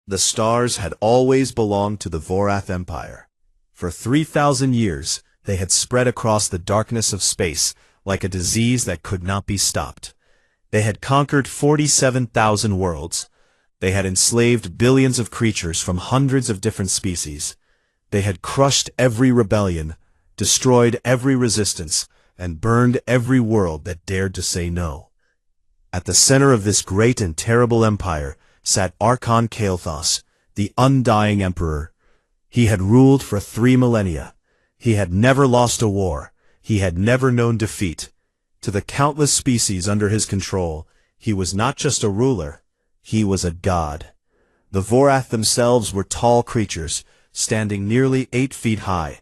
The stars had always belonged to the Vorath Empire. For 3,000 years, they had spread across the darkness of space like a disease that could not be stopped. They had conquered 47,000 worlds. They had enslaved billions of creatures from hundreds of different species. They had crushed every rebellion, destroyed every resistance, and burned every world that dared to say no. At the center of this great and terrible empire sat Archon Kael'thas, the undying emperor. He had ruled for 3 millennia. He had never lost a war. He had never known defeat. To the countless species under his control, he was not just a ruler, he was a god. The Vorath themselves were tall creatures, standing nearly 8 feet high.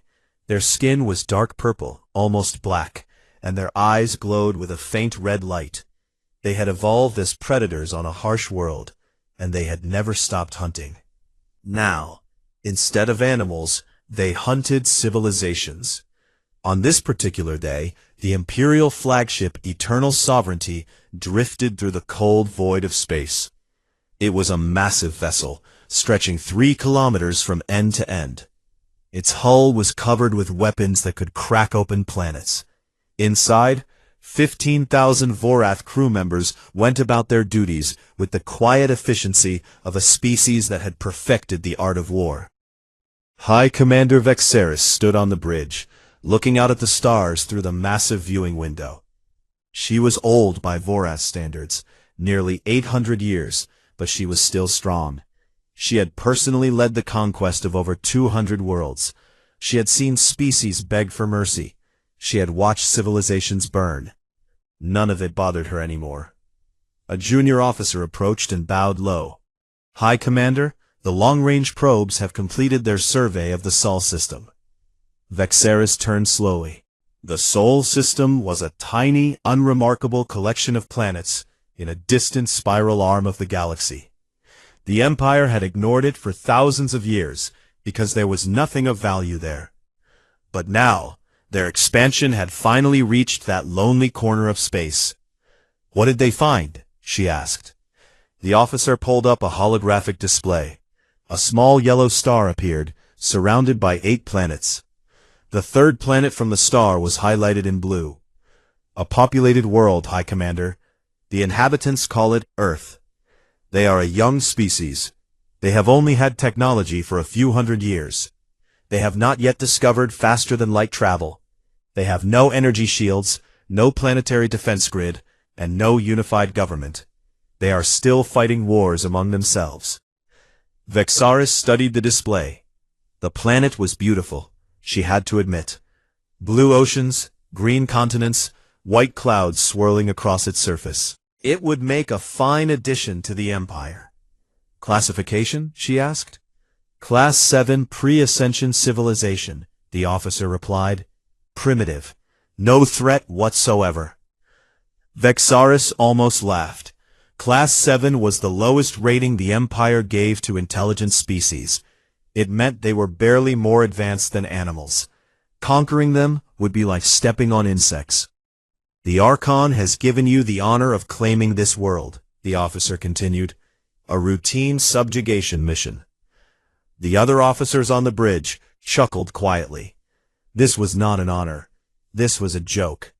Their skin was dark purple, almost black, and their eyes glowed with a faint red light. They had evolved as predators on a harsh world, and they had never stopped hunting. Now, instead of animals, they hunted civilizations. On this particular day, the Imperial flagship Eternal Sovereignty drifted through the cold void of space. It was a massive vessel, stretching 3 kilometers from end to end. Its hull was covered with weapons that could crack open planets. Inside, 15,000 Vorath crew members went about their duties with the quiet efficiency of a species that had perfected the art of war. High Commander Vexaris stood on the bridge, looking out at the stars through the massive viewing window. She was old by Vorath standards, nearly 800 years, but she was still strong. She had personally led the conquest of over 200 worlds. She had seen species beg for mercy. She had watched civilizations burn. None of it bothered her anymore. A junior officer approached and bowed low. "High Commander, the long-range probes have completed their survey of the Sol system." Vexaris turned slowly. The Sol system was a tiny, unremarkable collection of planets in a distant spiral arm of the galaxy. The Empire had ignored it for thousands of years because there was nothing of value there. But now, their expansion had finally reached that lonely corner of space. "What did they find?" she asked. The officer pulled up a holographic display. A small yellow star appeared, surrounded by 8 planets. The 3rd planet from the star was highlighted in blue. "A populated world, High Commander. The inhabitants call it Earth. They are a young species. They have only had technology for a few hundred years. They have not yet discovered faster-than-light travel. They have no energy shields, no planetary defense grid, and no unified government. They are still fighting wars among themselves." Vexaris studied the display. The planet was beautiful, she had to admit. Blue oceans, green continents, white clouds swirling across its surface. It would make a fine addition to the Empire. "Classification?" she asked. "Class 7 pre-ascension civilization," the officer replied. "Primitive. No threat whatsoever." Vexaris almost laughed. Class 7 was the lowest rating the Empire gave to intelligent species. It meant they were barely more advanced than animals. Conquering them would be like stepping on insects. "The Archon has given you the honor of claiming this world," the officer continued. "A routine subjugation mission." The other officers on the bridge chuckled quietly. This was not an honor. This was a joke.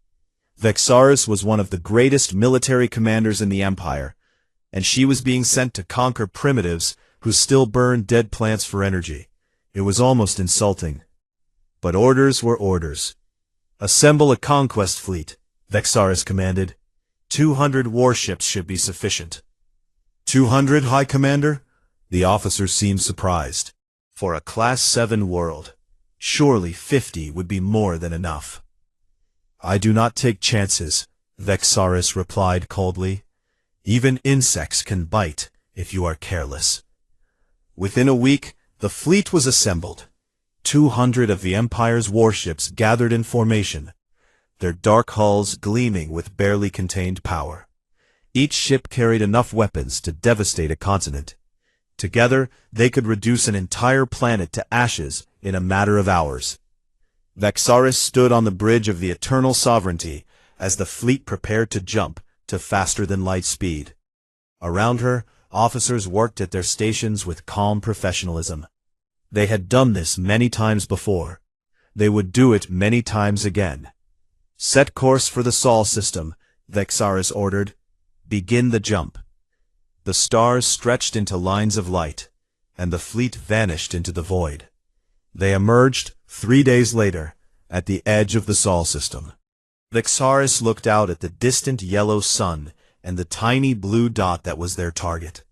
Vexaris was one of the greatest military commanders in the Empire, and she was being sent to conquer primitives who still burned dead plants for energy. It was almost insulting. But orders were orders. "Assemble a conquest fleet," Vexaris commanded. 200 warships should be sufficient." 200, High Commander? The officer seemed surprised. For a Class 7 world, surely 50 would be more than enough. "I do not take chances," Vexaris replied coldly. "Even insects can bite if you are careless." Within a week, the fleet was assembled. 200 of the Empire's warships gathered in formation, their dark hulls gleaming with barely contained power. Each ship carried enough weapons to devastate a continent. Together, they could reduce an entire planet to ashes in a matter of hours. Vexaris stood on the bridge of the Eternal Sovereignty as the fleet prepared to jump to faster-than-light speed. Around her, officers worked at their stations with calm professionalism. They had done this many times before. They would do it many times again. "Set course for the Sol system," Vexaris ordered. "Begin the jump." The stars stretched into lines of light, and the fleet vanished into the void. They emerged, 3 days later, at the edge of the Sol system. Vexaris looked out at the distant yellow sun and the tiny blue dot that was their target.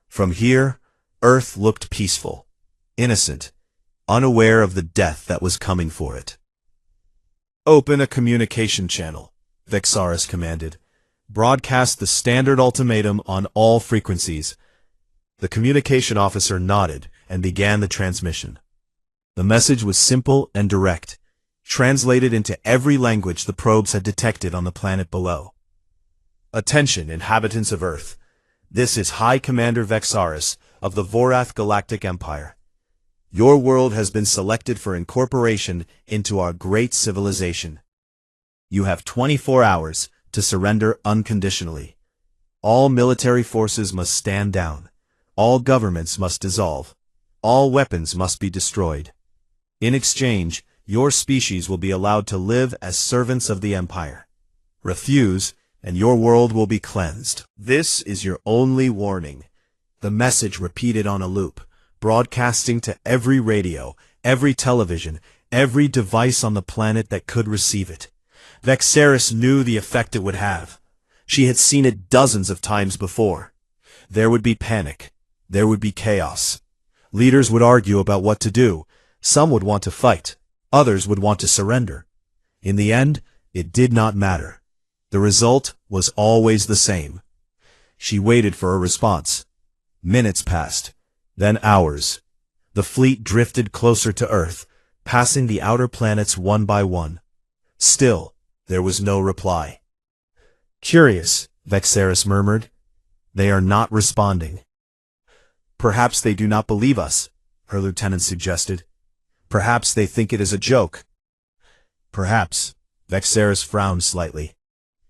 From here, Earth looked peaceful, innocent, unaware of the death that was coming for it. "Open a communication channel," Vexaris commanded. "Broadcast the standard ultimatum on all frequencies." The communication officer nodded and began the transmission. The message was simple and direct, translated into every language the probes had detected on the planet below. "Attention, inhabitants of Earth. This is High Commander Vexaris of the Vorath Galactic Empire. Your world has been selected for incorporation into our great civilization. You have 24 hours to surrender unconditionally. All military forces must stand down. All governments must dissolve. All weapons must be destroyed. In exchange, your species will be allowed to live as servants of the Empire. Refuse, and your world will be cleansed. This is your only warning." The message repeated on a loop, broadcasting to every radio, every television, every device on the planet that could receive it. Vexaris knew the effect it would have. She had seen it dozens of times before. There would be panic. There would be chaos. Leaders would argue about what to do. Some would want to fight. Others would want to surrender. In the end, it did not matter. The result was always the same. She waited for a response. Minutes passed, then hours. The fleet drifted closer to Earth, passing the outer planets one by one. Still, there was no reply. "Curious," Vexaris murmured. "They are not responding." "Perhaps they do not believe us," her lieutenant suggested. "Perhaps they think it is a joke." "Perhaps," Vexaris frowned slightly.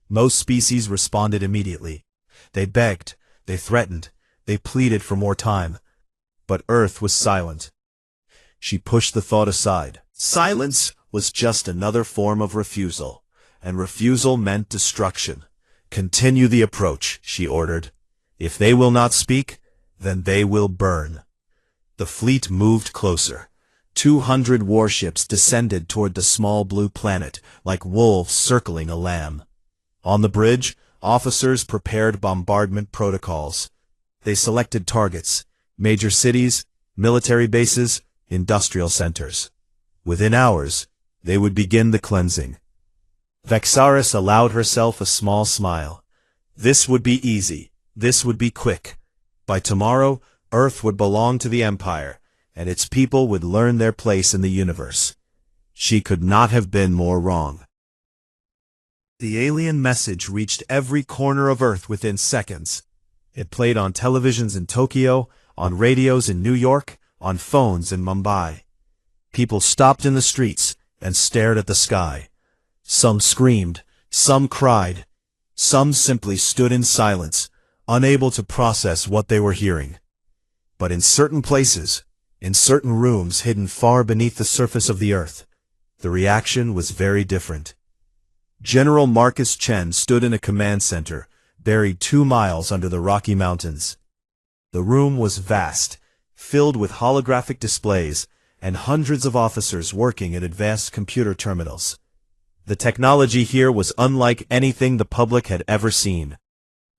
Most species responded immediately. They begged, they threatened, they pleaded for more time. But Earth was silent. She pushed the thought aside. Silence was just another form of refusal, and refusal meant destruction. "Continue the approach," she ordered. "If they will not speak, then they will burn." The fleet moved closer. 200 warships descended toward the small blue planet, like wolves circling a lamb. On the bridge, officers prepared bombardment protocols. They selected targets: major cities, military bases, industrial centers. Within hours, they would begin the cleansing. Vexaris allowed herself a small smile. This would be easy. This would be quick. By tomorrow, Earth would belong to the Empire, and its people would learn their place in the universe. She could not have been more wrong. The alien message reached every corner of Earth within seconds. It played on televisions in Tokyo, on radios in New York, on phones in Mumbai. People stopped in the streets and stared at the sky. Some screamed, some cried, some simply stood in silence, unable to process what they were hearing. But in certain places, in certain rooms hidden far beneath the surface of the Earth, the reaction was very different. General Marcus Chen stood in a command center, buried 2 miles under the Rocky Mountains. The room was vast, filled with holographic displays, and hundreds of officers working at advanced computer terminals. The technology here was unlike anything the public had ever seen.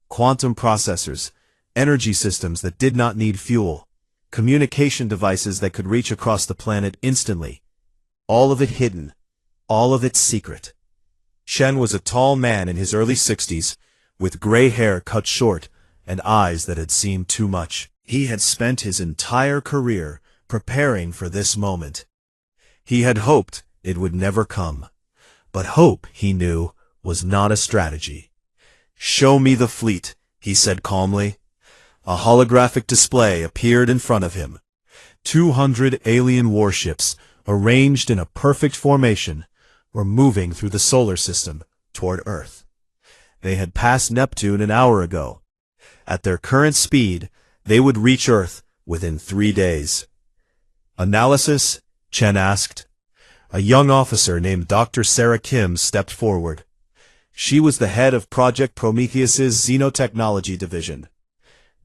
Quantum processors, energy systems that did not need fuel, communication devices that could reach across the planet instantly. All of it hidden, all of it secret. Chen was a tall man in his early 60s, with gray hair cut short and eyes that had seen too much. He had spent his entire career preparing for this moment. He had hoped it would never come. But hope, he knew, was not a strategy. "Show me the fleet," he said calmly. A holographic display appeared in front of him. 200 alien warships, arranged in a perfect formation, were moving through the solar system toward Earth. They had passed Neptune an hour ago. At their current speed, They would reach Earth within 3 days. Analysis? Chen asked. A young officer named Dr. Sarah Kim stepped forward. She was the head of Project Prometheus's Xenotechnology division.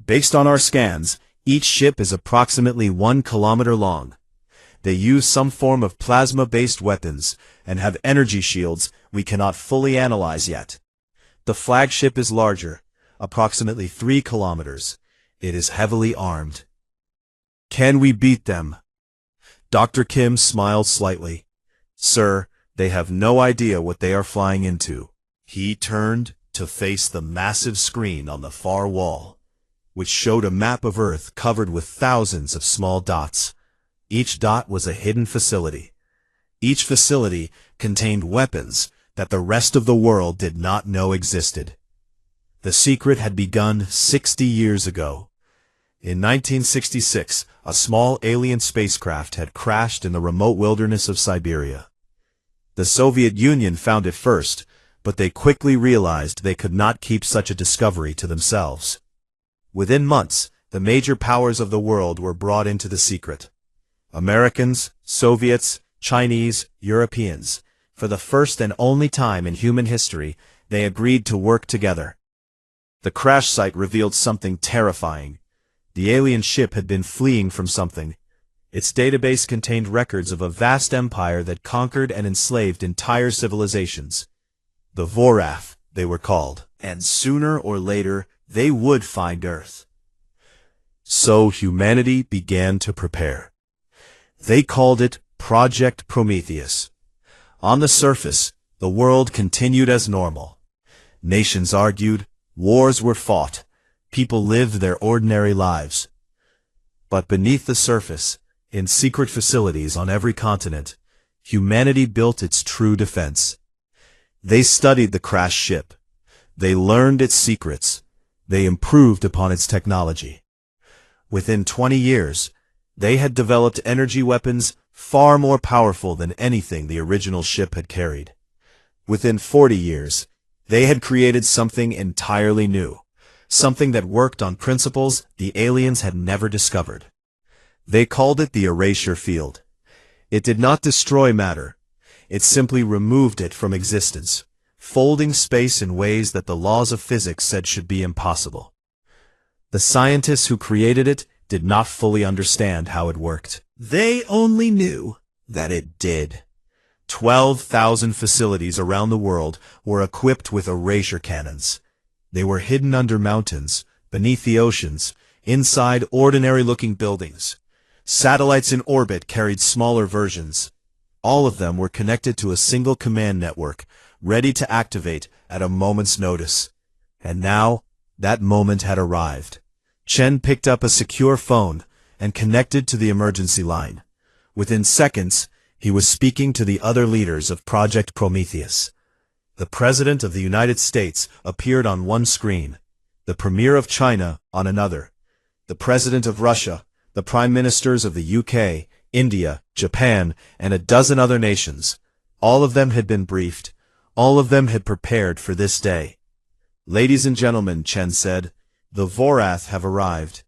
Based on our scans, each ship is approximately 1 kilometer long. They use some form of plasma-based weapons and have energy shields we cannot fully analyze yet. The flagship is larger, approximately 3 kilometers. It is heavily armed. Can we beat them? Dr. Kim smiled slightly. Sir, they have no idea what they are flying into. He turned to face the massive screen on the far wall, which showed a map of Earth covered with thousands of small dots. Each dot was a hidden facility. Each facility contained weapons that the rest of the world did not know existed. The secret had begun 60 years ago. In 1966, a small alien spacecraft had crashed in the remote wilderness of Siberia. The Soviet Union found it first, but they quickly realized they could not keep such a discovery to themselves. Within months, the major powers of the world were brought into the secret. Americans, Soviets, Chinese, Europeans. For the first and only time in human history, they agreed to work together. The crash site revealed something terrifying. The alien ship had been fleeing from something. Its database contained records of a vast empire that conquered and enslaved entire civilizations. The Vorath, they were called, and sooner or later they would find Earth. So humanity began to prepare. They called it Project Prometheus. On the surface, the world continued as normal. Nations argued, wars were fought, people lived their ordinary lives. But beneath the surface, in secret facilities on every continent, humanity built its true defense. They studied the crashed ship. They learned its secrets. They improved upon its technology. Within 20 years, they had developed energy weapons far more powerful than anything the original ship had carried. Within 40 years, they had created something entirely new, something that worked on principles the aliens had never discovered. They called it the erasure field. It did not destroy matter. It simply removed it from existence, folding space in ways that the laws of physics said should be impossible. The scientists who created it did not fully understand how it worked. They only knew that it did. 12,000 facilities around the world were equipped with erasure cannons. They were hidden under mountains, beneath the oceans, inside ordinary-looking buildings. Satellites in orbit carried smaller versions. All of them were connected to a single command network, ready to activate at a moment's notice. And now, that moment had arrived. Chen picked up a secure phone and connected to the emergency line. Within seconds, he was speaking to the other leaders of Project Prometheus. The President of the United States appeared on one screen, the Premier of China on another, the President of Russia, the Prime Ministers of the UK, India, Japan, and a dozen other nations. All of them had been briefed. All of them had prepared for this day. Ladies and gentlemen, Chen said, the Vorath have arrived.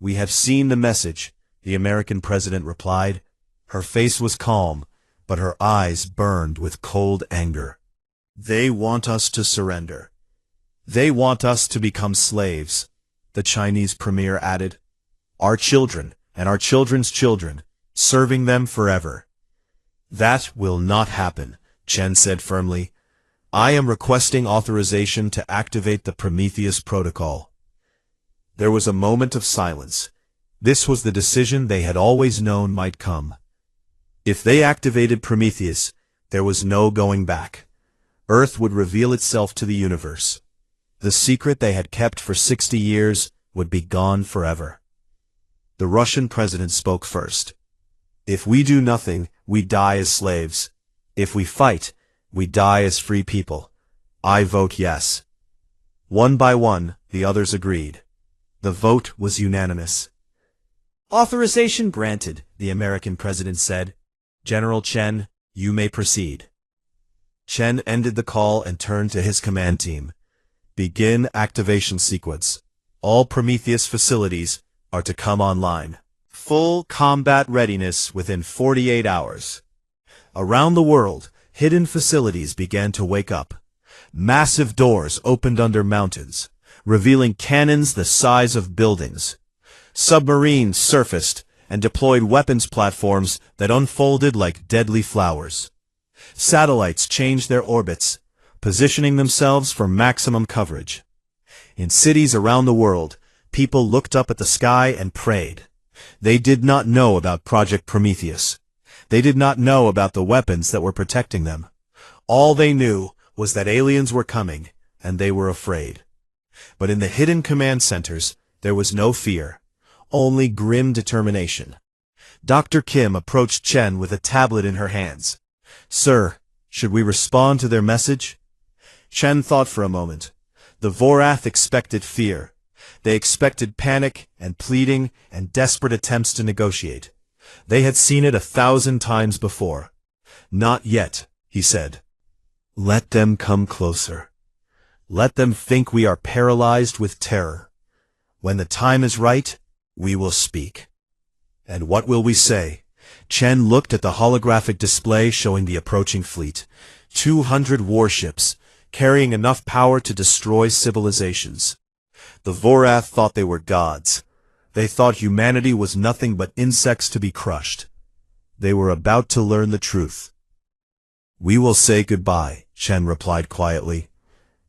We have seen the message, the American president replied. Her face was calm, but her eyes burned with cold anger. They want us to surrender. They want us to become slaves, the Chinese premier added. Our children and our children's children, serving them forever. That will not happen, Chen said firmly. I am requesting authorization to activate the Prometheus protocol. There was a moment of silence. This was the decision they had always known might come. If they activated Prometheus, there was no going back. Earth would reveal itself to the universe. The secret they had kept for 60 years would be gone forever. The Russian president spoke first. If we do nothing, we die as slaves. If we fight, we die as free people. I vote yes. One by one, the others agreed. The vote was unanimous. Authorization granted, the American president said. General Chen, you may proceed. Chen ended the call and turned to his command team. Begin activation sequence. All Prometheus facilities, are to come online. Full combat readiness within 48 hours. Around the world, hidden facilities began to wake up. Massive doors opened under mountains, revealing cannons the size of buildings. Submarines surfaced and deployed weapons platforms that unfolded like deadly flowers. Satellites changed their orbits, positioning themselves for maximum coverage. In cities around the world, people looked up at the sky and prayed. They did not know about Project Prometheus. They did not know about the weapons that were protecting them. All they knew was that aliens were coming, and they were afraid. But in the hidden command centers, there was no fear, only grim determination. Dr. Kim approached Chen with a tablet in her hands. "Sir, should we respond to their message?" Chen thought for a moment. The Vorath expected fear. They expected panic and pleading and desperate attempts to negotiate. They had seen it 1,000 times before. "Not yet," he said. "Let them come closer. Let them think we are paralyzed with terror. When the time is right, we will speak." "And what will we say?" Chen looked at the holographic display showing the approaching fleet. 200 warships, carrying enough power to destroy civilizations. The Vorath thought they were gods. They thought humanity was nothing but insects to be crushed. They were about to learn the truth. "We will say goodbye," Chen replied quietly,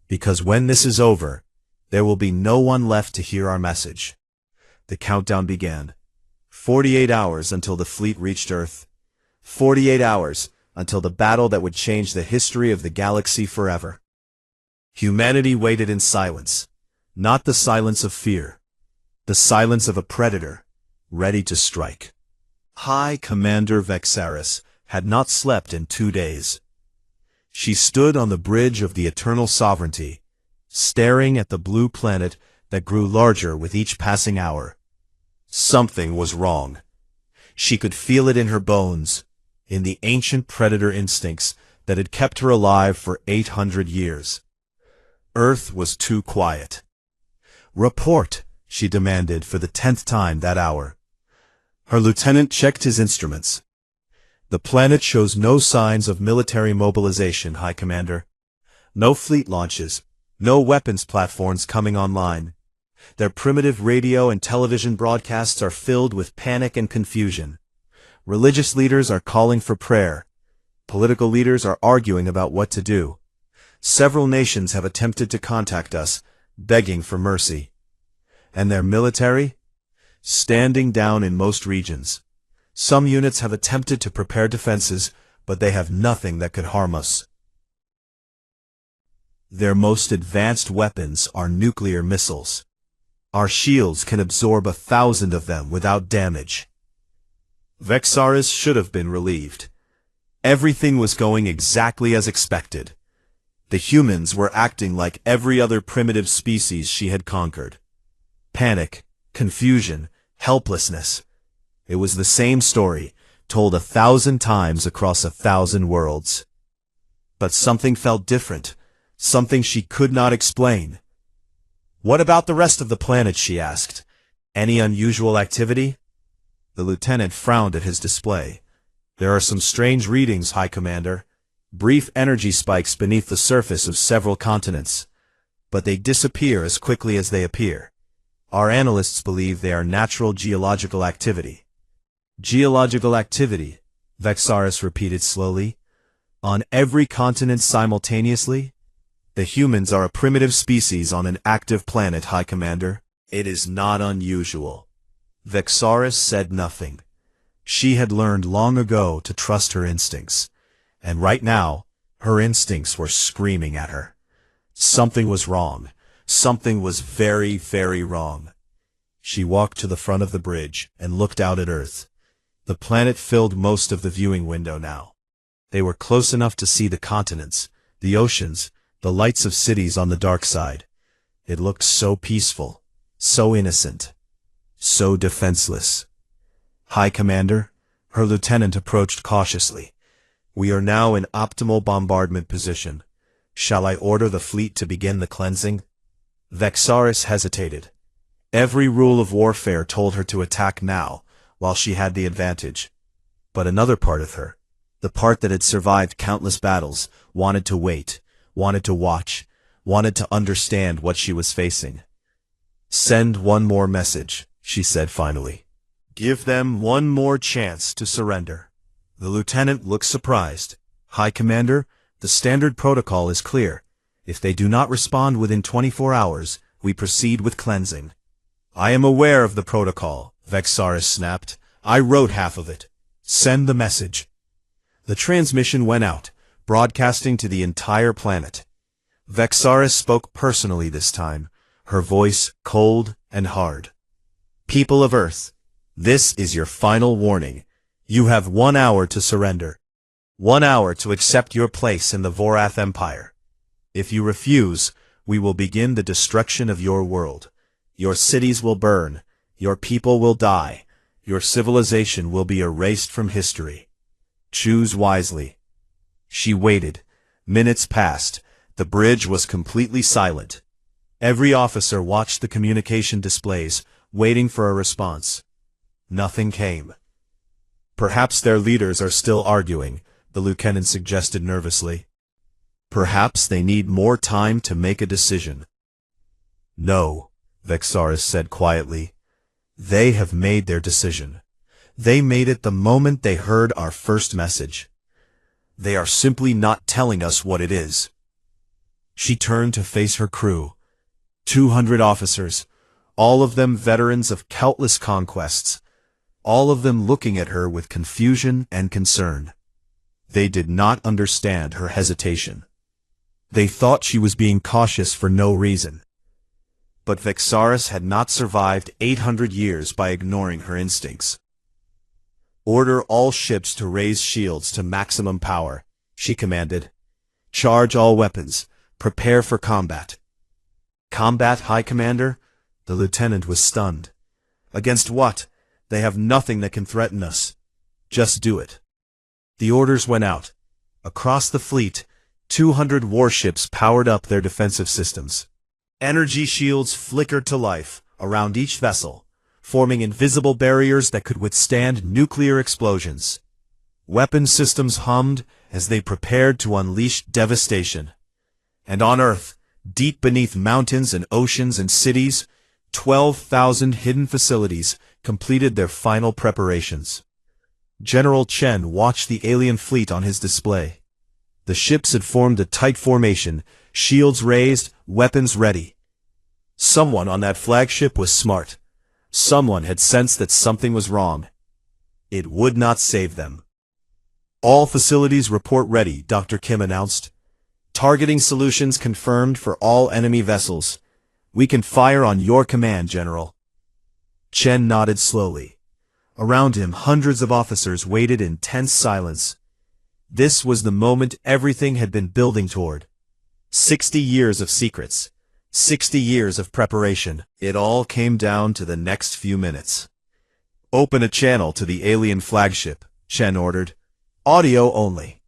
"because when this is over, there will be no one left to hear our message." The countdown began. 48 hours until the fleet reached Earth. 48 hours until the battle that would change the history of the galaxy forever. Humanity waited in silence, not the silence of fear, the silence of a predator, ready to strike. High Commander Vexaris had not slept in 2 days. She stood on the bridge of the Eternal Sovereignty, staring at the blue planet that grew larger with each passing hour. Something was wrong. She could feel it in her bones, in the ancient predator instincts that had kept her alive for 800 years. Earth was too quiet. "Report," she demanded for the 10th time that hour. Her lieutenant checked his instruments. "The planet shows no signs of military mobilization, High Commander. No fleet launches, no weapons platforms coming online. Their primitive radio and television broadcasts are filled with panic and confusion. Religious leaders are calling for prayer. Political leaders are arguing about what to do. Several nations have attempted to contact us, begging for mercy. And their military? Standing down in most regions. Some units have attempted to prepare defenses, but they have nothing that could harm us. Their most advanced weapons are nuclear missiles. Our shields can absorb 1,000 of them without damage." Vexaris should have been relieved. Everything was going exactly as expected. The humans were acting like every other primitive species she had conquered. Panic, confusion, helplessness. It was the same story, told 1,000 times across 1,000 worlds. But something felt different, something she could not explain. "What about the rest of the planet?" she asked. "Any unusual activity?" The lieutenant frowned at his display. "There are some strange readings, High Commander. Brief energy spikes beneath the surface of several continents. But they disappear as quickly as they appear. Our analysts believe they are natural geological activity." "Geological activity," Vexaris repeated slowly. "On every continent simultaneously? The humans are a primitive species on an active planet, High Commander. It is not unusual." Vexaris said nothing. She had learned long ago to trust her instincts. And right now, her instincts were screaming at her. Something was wrong. Something was very, very wrong. She walked to the front of the bridge and looked out at Earth. The planet filled most of the viewing window now. They were close enough to see the continents, the oceans, the lights of cities on the dark side. It looked so peaceful, so innocent, so defenseless. "High Commander," her lieutenant approached cautiously. "We are now in optimal bombardment position. Shall I order the fleet to begin the cleansing?" Vexaris hesitated. Every rule of warfare told her to attack now, while she had the advantage. But another part of her, the part that had survived countless battles, wanted to wait, wanted to watch, wanted to understand what she was facing. "Send one more message," she said finally. "Give them one more chance to surrender." The lieutenant looked surprised. "High Commander, the standard protocol is clear. If they do not respond within 24 hours, we proceed with cleansing." "I am aware of the protocol," Vexaris snapped. "I wrote half of it. Send the message." The transmission went out, broadcasting to the entire planet. Vexaris spoke personally this time, her voice cold and hard. "People of Earth, this is your final warning. You have 1 hour to surrender. 1 hour to accept your place in the Vorath Empire. If you refuse, we will begin the destruction of your world. Your cities will burn, your people will die, your civilization will be erased from history. Choose wisely." She waited. Minutes passed. The bridge was completely silent. Every officer watched the communication displays, waiting for a response. Nothing came. "Perhaps their leaders are still arguing," the lieutenant suggested nervously. "Perhaps they need more time to make a decision." "No," Vexaris said quietly. "They have made their decision. They made it the moment they heard our first message. They are simply not telling us what it is." She turned to face her crew. 200 officers, all of them veterans of countless conquests, all of them looking at her with confusion and concern. They did not understand her hesitation. They thought she was being cautious for no reason. But Vexaris had not survived 800 years by ignoring her instincts. "Order all ships to raise shields to maximum power," she commanded. "Charge all weapons. Prepare for combat." "Combat, High Commander?" The lieutenant was stunned. "Against what? They have nothing that can threaten us. Just do it." The orders went out. Across the fleet, 200 warships powered up their defensive systems. Energy shields flickered to life around each vessel, forming invisible barriers that could withstand nuclear explosions. Weapon systems hummed as they prepared to unleash devastation. And on Earth, deep beneath mountains and oceans and cities, 12,000 hidden facilities completed their final preparations. General Chen watched the alien fleet on his display. The ships had formed a tight formation, shields raised, weapons ready. Someone on that flagship was smart. Someone had sensed that something was wrong. It would not save them. "All facilities report ready," Dr. Kim announced. "Targeting solutions confirmed for all enemy vessels. We can fire on your command, General." Chen nodded slowly. Around him, hundreds of officers waited in tense silence. This was the moment everything had been building toward. 60 years of secrets. 60 years of preparation. It all came down to the next few minutes. "Open a channel to the alien flagship," Chen ordered. "Audio only."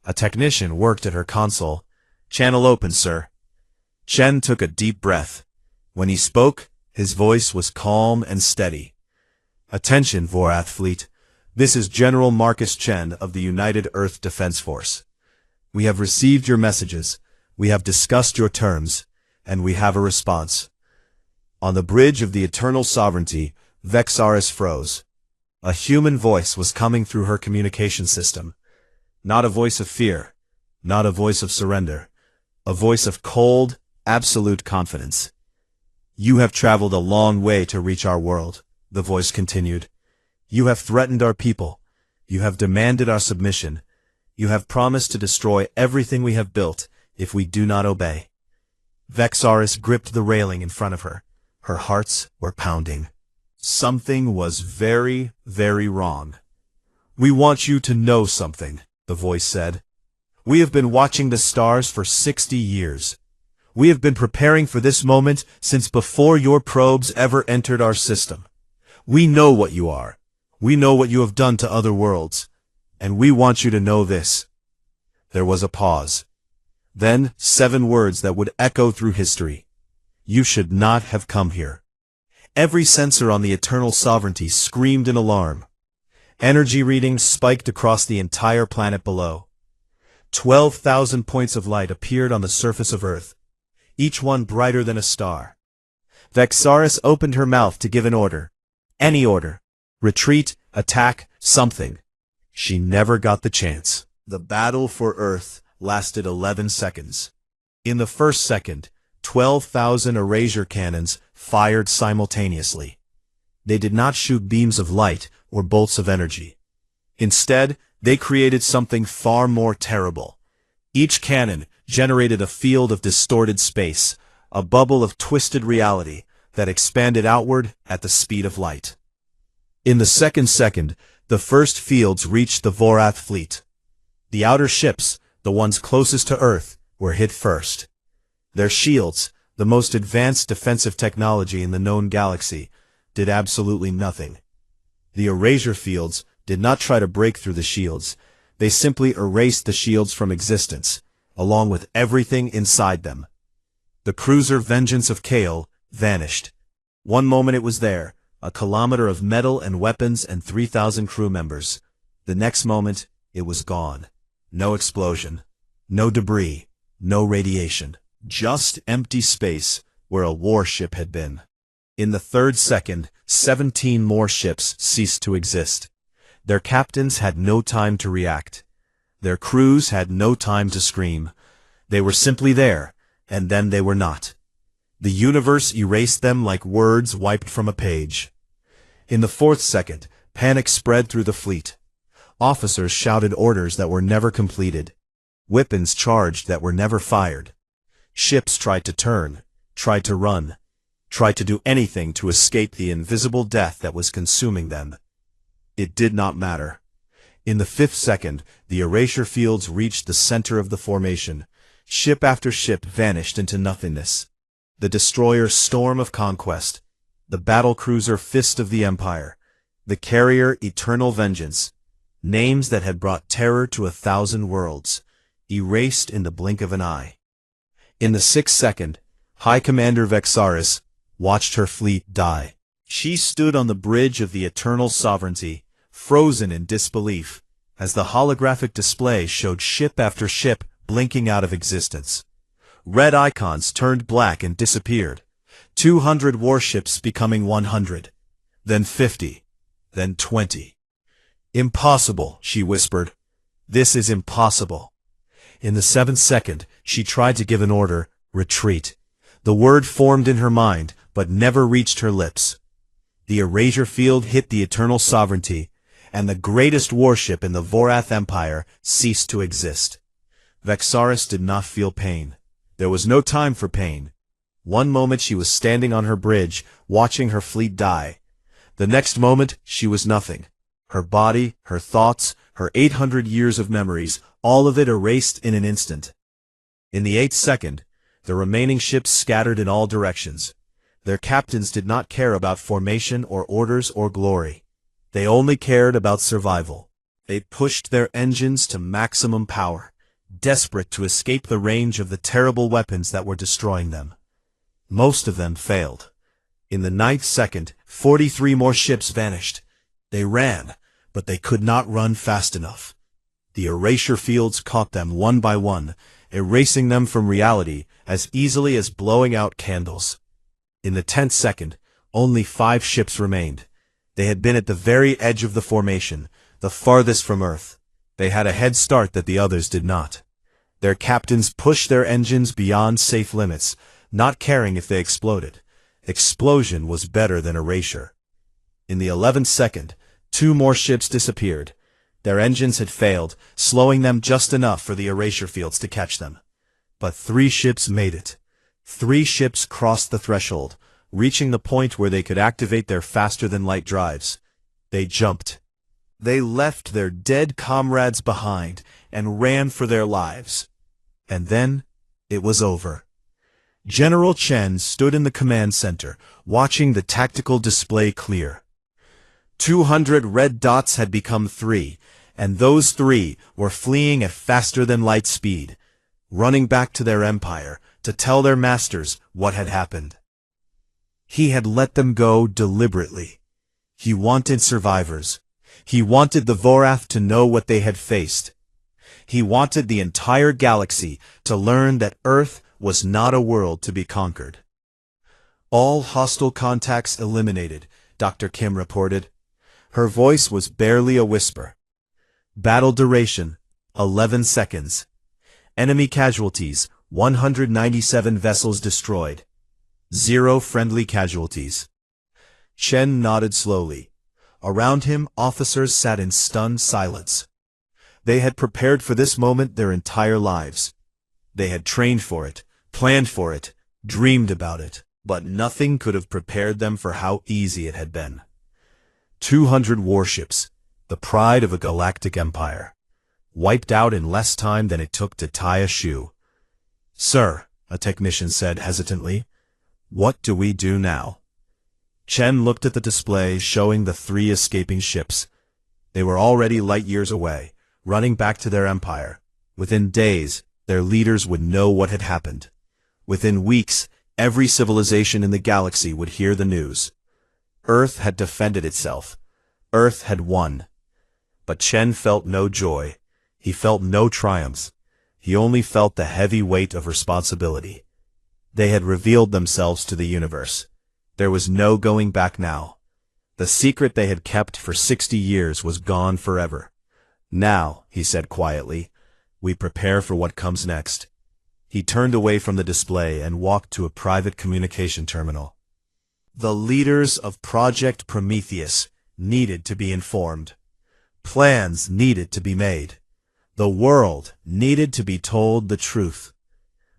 A technician worked at her console. "Channel open, sir." Chen took a deep breath. When he spoke, his voice was calm and steady. "Attention, Vorath Fleet. This is General Marcus Chen of the United Earth Defense Force. We have received your messages, we have discussed your terms, and we have a response." On the bridge of the Eternal Sovereignty, Vexaris froze. A human voice was coming through her communication system. Not a voice of fear, not a voice of surrender, a voice of cold, absolute confidence. "You have traveled a long way to reach our world," the voice continued. "You have threatened our people. You have demanded our submission. You have promised to destroy everything we have built if we do not obey." Vexaris gripped the railing in front of her. Her hearts were pounding. Something was very, very wrong. "We want you to know something," the voice said. "We have been watching the stars for 60 years. We have been preparing for this moment since before your probes ever entered our system. We know what you are. We know what you have done to other worlds. And we want you to know this." There was a pause. Then 7 words that would echo through history. "You should not have come here." Every sensor on the Eternal Sovereignty screamed in alarm. Energy readings spiked across the entire planet below. 12,000 points of light appeared on the surface of Earth, each one brighter than a star. Vexaris opened her mouth to give an order. Any order. Retreat, attack, something. She never got the chance. The battle for Earth lasted 11 seconds. In the first second, 12,000 erasure cannons fired simultaneously. They did not shoot beams of light or bolts of energy. Instead, they created something far more terrible. Each cannon generated a field of distorted space, a bubble of twisted reality that expanded outward at the speed of light. In the second, the first fields reached the Vorath fleet. The outer ships, the ones closest to Earth, were hit first. Their shields, the most advanced defensive technology in the known galaxy, did absolutely nothing. The erasure fields did not try to break through the shields. They simply erased the shields from existence, along with everything inside them. The cruiser Vengeance of Kael vanished. One moment it was there, a kilometer of metal and weapons and 3,000 crew members. The next moment, it was gone. No explosion, no debris, no radiation. Just empty space where a warship had been. In the third second, 17 more ships ceased to exist. Their captains had no time to react. Their crews had no time to scream. They were simply there, and then they were not. The universe erased them like words wiped from a page. In the fourth second, panic spread through the fleet. Officers shouted orders that were never completed. Weapons charged that were never fired. Ships tried to turn, tried to run, tried to do anything to escape the invisible death that was consuming them. It did not matter. In the fifth second, the erasure fields reached the center of the formation. Ship after ship vanished into nothingness. The destroyer Storm of Conquest, the battlecruiser Fist of the Empire, the carrier Eternal Vengeance, names that had brought terror to 1,000 worlds, erased in the blink of an eye. In the sixth second, High Commander Vexaris watched her fleet die. She stood on the bridge of the Eternal Sovereignty, frozen in disbelief, as the holographic display showed ship after ship blinking out of existence. Red icons turned black and disappeared. 200 warships becoming 100, then 50, then 20. Impossible, she whispered. This is impossible. In the seventh second, she tried to give an order, retreat. The word formed in her mind, but never reached her lips. The erasure field hit the Eternal Sovereignty, and the greatest warship in the Vorath Empire ceased to exist. Vexaris did not feel pain. There was no time for pain. One moment she was standing on her bridge, watching her fleet die. The next moment, she was nothing. Her body, her thoughts, her 800 years of memories, all of it erased in an instant. In the eighth second, the remaining ships scattered in all directions. Their captains did not care about formation or orders or glory. They only cared about survival. They pushed their engines to maximum power, desperate to escape the range of the terrible weapons that were destroying them. Most of them failed. In the ninth second, 43 more ships vanished. They ran, but they could not run fast enough. The erasure fields caught them one by one, erasing them from reality as easily as blowing out candles. In the 10th second, only 5 ships remained. They had been at the very edge of the formation, the farthest from Earth. They had a head start that the others did not. Their captains pushed their engines beyond safe limits, not caring if they exploded. Explosion was better than erasure. In the 11th second, 2 more ships disappeared. Their engines had failed, slowing them just enough for the erasure fields to catch them. But 3 ships made it. 3 ships crossed the threshold, reaching the point where they could activate their faster-than-light drives. They jumped. They left their dead comrades behind and ran for their lives. And then, it was over. General Chen stood in the command center, watching the tactical display clear. 200 red dots had become 3, and those 3 were fleeing at faster-than-light speed, running back to their empire to tell their masters what had happened. He had let them go deliberately. He wanted survivors. He wanted the Vorath to know what they had faced. He wanted the entire galaxy to learn that Earth was not a world to be conquered. All hostile contacts eliminated, Dr. Kim reported. Her voice was barely a whisper. Battle duration, 11 seconds. Enemy casualties, 197 vessels destroyed. 0 friendly casualties. Chen nodded slowly. Around him, officers sat in stunned silence. They had prepared for this moment their entire lives. They had trained for it, planned for it, dreamed about it, but nothing could have prepared them for how easy it had been. 200 warships, the pride of a galactic empire, wiped out in less time than it took to tie a shoe. "Sir," a technician said hesitantly, "what do we do now?" Chen looked at the display showing the 3 escaping ships. They were already light years away, running back to their empire. Within days, their leaders would know what had happened. Within weeks, every civilization in the galaxy would hear the news. Earth had defended itself. Earth had won. But Chen felt no joy. He felt no triumphs. He only felt the heavy weight of responsibility. They had revealed themselves to the universe. There was no going back now. The secret they had kept for 60 years was gone forever. "Now," he said quietly, "we prepare for what comes next." He turned away from the display and walked to a private communication terminal. The leaders of Project Prometheus needed to be informed. Plans needed to be made. The world needed to be told the truth.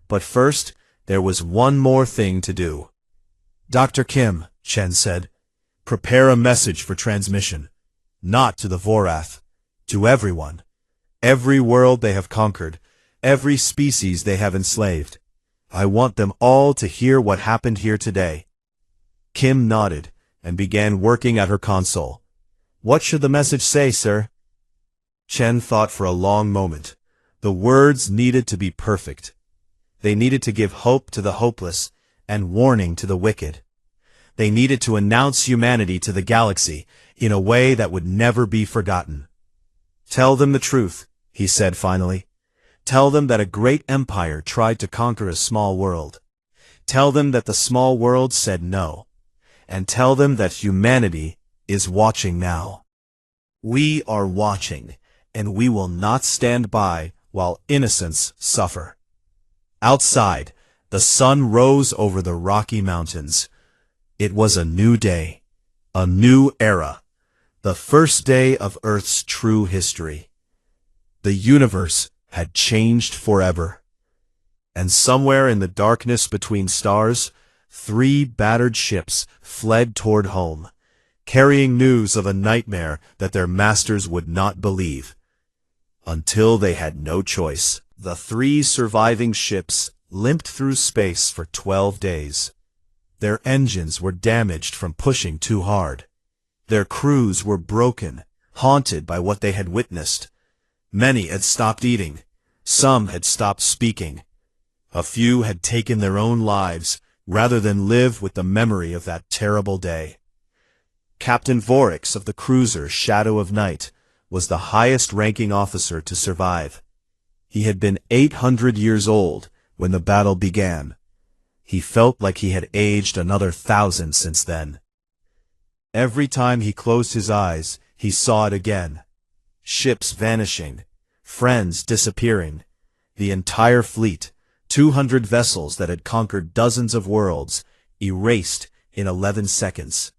But first, there was one more thing to do. "Dr. Kim," Chen said, "prepare a message for transmission. Not to the Vorath. To everyone. Every world they have conquered. Every species they have enslaved. I want them all to hear what happened here today." Kim nodded and began working at her console. "What should the message say, sir?" Chen thought for a long moment. The words needed to be perfect. They needed to give hope to the hopeless and warning to the wicked. They needed to announce humanity to the galaxy in a way that would never be forgotten. "Tell them the truth," he said finally. "Tell them that a great empire tried to conquer a small world. Tell them that the small world said no. And tell them that humanity is watching now. We are watching, and we will not stand by while innocents suffer." Outside, the sun rose over the Rocky Mountains. It was a new day, a new era, the first day of Earth's true history. The universe had changed forever. And somewhere in the darkness between stars, 3 battered ships fled toward home, carrying news of a nightmare that their masters would not believe. Until they had no choice. The 3 surviving ships limped through space for 12 days. Their engines were damaged from pushing too hard. Their crews were broken, haunted by what they had witnessed. Many had stopped eating. Some had stopped speaking. A few had taken their own lives rather than live with the memory of that terrible day. Captain Vorax of the cruiser Shadow of Night was the highest-ranking officer to survive. He had been 800 years old when the battle began. He felt like he had aged another 1,000 since then. Every time he closed his eyes, he saw it again. Ships vanishing, friends disappearing, the entire fleet, 200 vessels that had conquered dozens of worlds, erased in 11 seconds.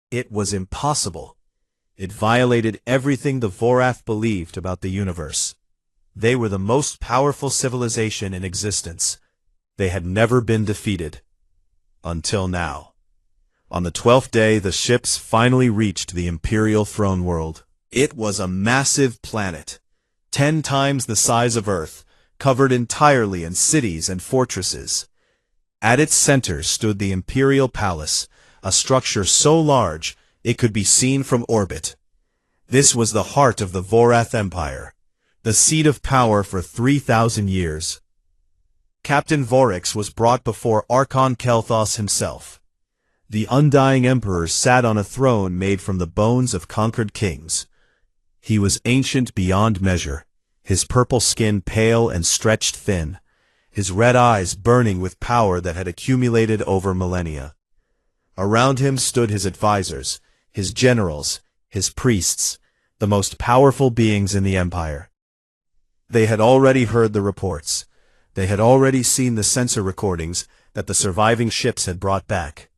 It was impossible. It violated everything the Vorath believed about the universe. They were the most powerful civilization in existence. They had never been defeated. Until now. On the 12th day, the ships finally reached the Imperial Throne World. It was a massive planet, 10 times the size of Earth, covered entirely in cities and fortresses. At its center stood the Imperial Palace, a structure so large it could be seen from orbit. This was the heart of the Vorath Empire, the seat of power for 3,000 years. Captain Vorax was brought before Archon Kelthos himself. The undying emperor sat on a throne made from the bones of conquered kings. He was ancient beyond measure, his purple skin pale and stretched thin, his red eyes burning with power that had accumulated over millennia. Around him stood his advisors, his generals, his priests, the most powerful beings in the empire. They had already heard the reports. They had already seen the sensor recordings that the surviving ships had brought back.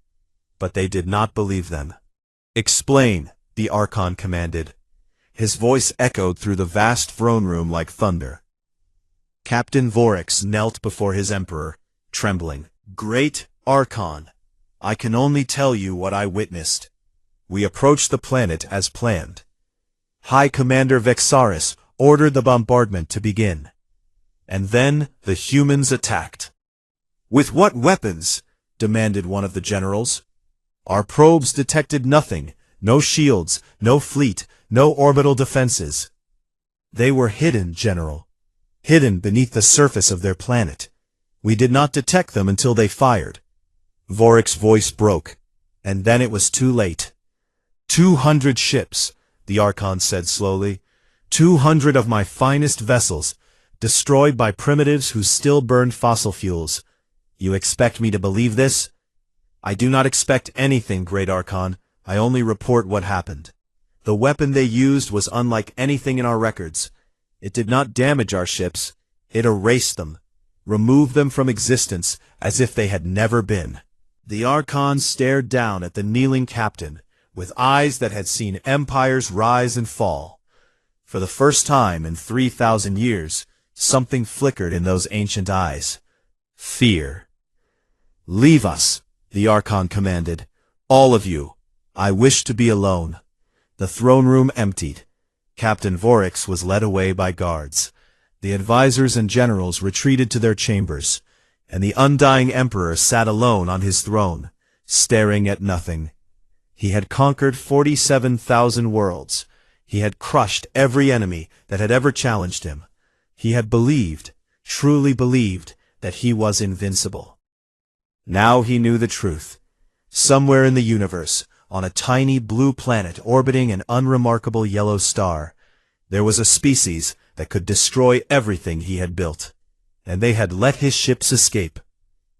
But they did not believe them. "Explain," the Archon commanded. His voice echoed through the vast throne room like thunder. Captain Vorax knelt before his emperor, trembling. "Great Archon, I can only tell you what I witnessed. We approached the planet as planned. High Commander Vexaris ordered the bombardment to begin. And then the humans attacked." "With what weapons?" demanded one of the generals. "Our probes detected nothing, no shields, no fleet, no orbital defenses. They were hidden, General. Hidden beneath the surface of their planet. We did not detect them until they fired." Vorik's voice broke, and then it was too late. 200 ships, the Archon said slowly. 200 of my finest vessels, destroyed by primitives who still burned fossil fuels. You expect me to believe this? "I do not expect anything, Great Archon. I only report what happened. The weapon they used was unlike anything in our records. It did not damage our ships. It erased them, removed them from existence as if they had never been." The Archon stared down at the kneeling captain, with eyes that had seen empires rise and fall. For the first time in 3,000 years, something flickered in those ancient eyes. Fear. "Leave us," the Archon commanded. "All of you. I wish to be alone." The throne room emptied. Captain Vorax was led away by guards. The advisors and generals retreated to their chambers, and the undying emperor sat alone on his throne, staring at nothing. He had conquered 47,000 worlds. He had crushed every enemy that had ever challenged him. He had believed, truly believed, that he was invincible. Now he knew the truth. Somewhere in the universe, on a tiny blue planet orbiting an unremarkable yellow star, there was a species that could destroy everything he had built. And they had let his ships escape.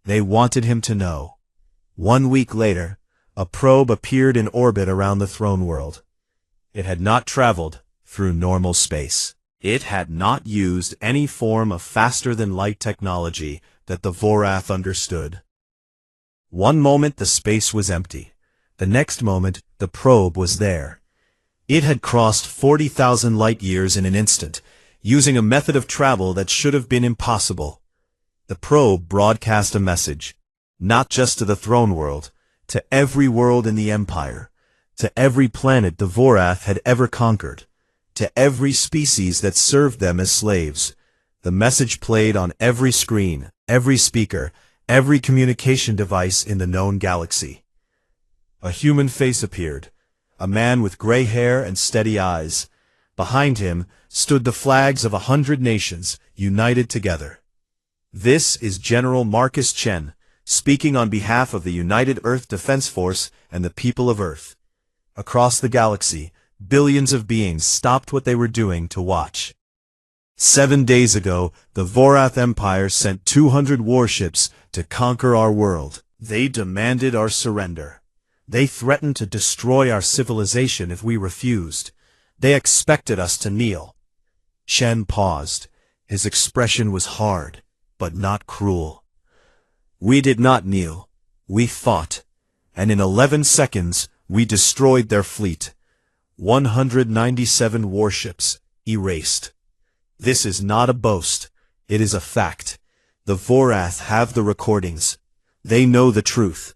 They wanted him to know. 1 week later, a probe appeared in orbit around the throne world. It had not traveled through normal space. It had not used any form of faster-than-light technology that the Vorath understood. One moment the space was empty. The next moment the probe was there. It had crossed 40,000 light-years in an instant, using a method of travel that should have been impossible. The probe broadcast a message, not just to the throne world, to every world in the Empire, to every planet the Vorath had ever conquered, to every species that served them as slaves. The message played on every screen, every speaker, every communication device in the known galaxy. A human face appeared, a man with gray hair and steady eyes. Behind him stood the flags of 100 nations, united together. "This is General Marcus Chen, speaking on behalf of the United Earth Defense Force and the people of Earth." Across the galaxy, billions of beings stopped what they were doing to watch. 7 days ago, the Vorath Empire sent 200 warships to conquer our world. They demanded our surrender. They threatened to destroy our civilization if we refused. They expected us to kneel. Chen paused. His expression was hard, but not cruel. "We did not kneel. We fought. And in 11 seconds, we destroyed their fleet. 197 warships, erased. This is not a boast. It is a fact. The Vorath have the recordings. They know the truth."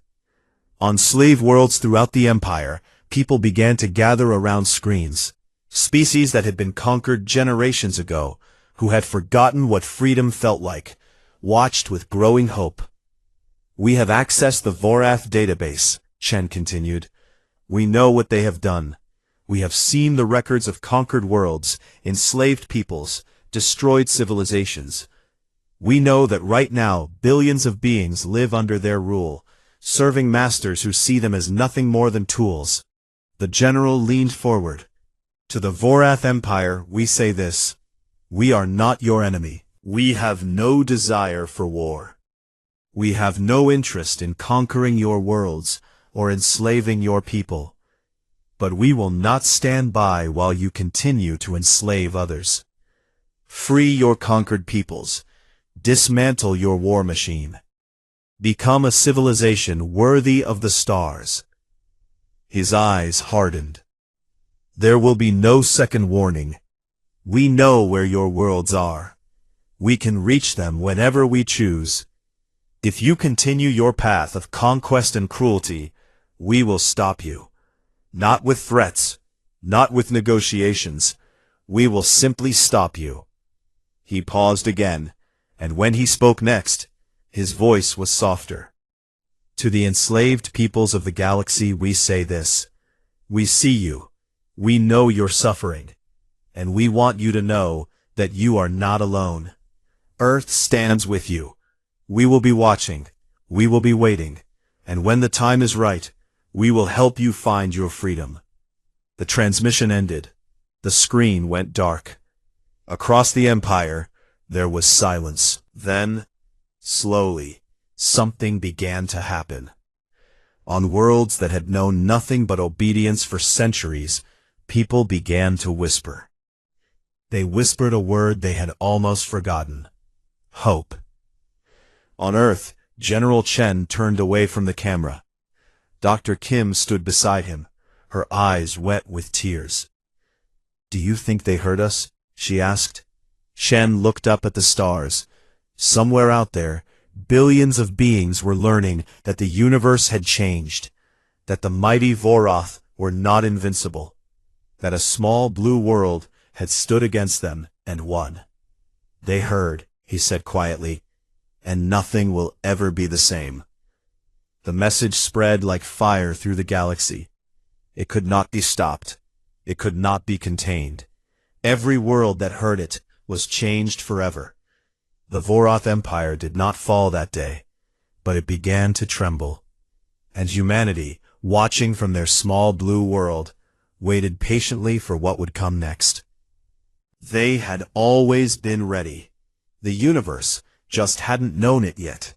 On slave worlds throughout the Empire, people began to gather around screens. Species that had been conquered generations ago, who had forgotten what freedom felt like, watched with growing hope. "We have accessed the Vorath database," Chen continued. "We know what they have done. We have seen the records of conquered worlds, enslaved peoples, destroyed civilizations. We know that right now billions of beings live under their rule, serving masters who see them as nothing more than tools. The general leaned forward. To the Vorath Empire, we say this: we are not your enemy. We have no desire for war. We have no interest in conquering your worlds or enslaving your people. But we will not stand by while you continue to enslave others. Free your conquered peoples. Dismantle your war machine. Become a civilization worthy of the stars. His eyes hardened. There will be no second warning. We know where your worlds are. We can reach them whenever we choose. If you continue your path of conquest and cruelty, we will stop you. Not with threats, not with negotiations. We will simply stop you. He paused again, and when he spoke next, his voice was softer. To the enslaved peoples of the galaxy we say this: we see you, we know you're suffering, and we want you to know that you are not alone. Earth stands with you. We will be watching, we will be waiting, and when the time is right, we will help you find your freedom. The transmission ended. The screen went dark. Across the Empire, there was silence. Then, slowly, something began to happen. On worlds that had known nothing but obedience for centuries, people began to whisper. They whispered a word they had almost forgotten: hope. On Earth, General Chen turned away from the camera. Dr. Kim stood beside him, her eyes wet with tears. "Do you think they heard us?" she asked. Chen looked up at the stars. Somewhere out there, billions of beings were learning that the universe had changed, that the mighty Vorath were not invincible, that a small blue world had stood against them and won. "They heard," he said quietly, "and nothing will ever be the same." The message spread like fire through the galaxy. It could not be stopped. It could not be contained. Every world that heard it was changed forever. The Vorath Empire did not fall that day, but it began to tremble. And humanity, watching from their small blue world, waited patiently for what would come next. They had always been ready. The universe just hadn't known it yet.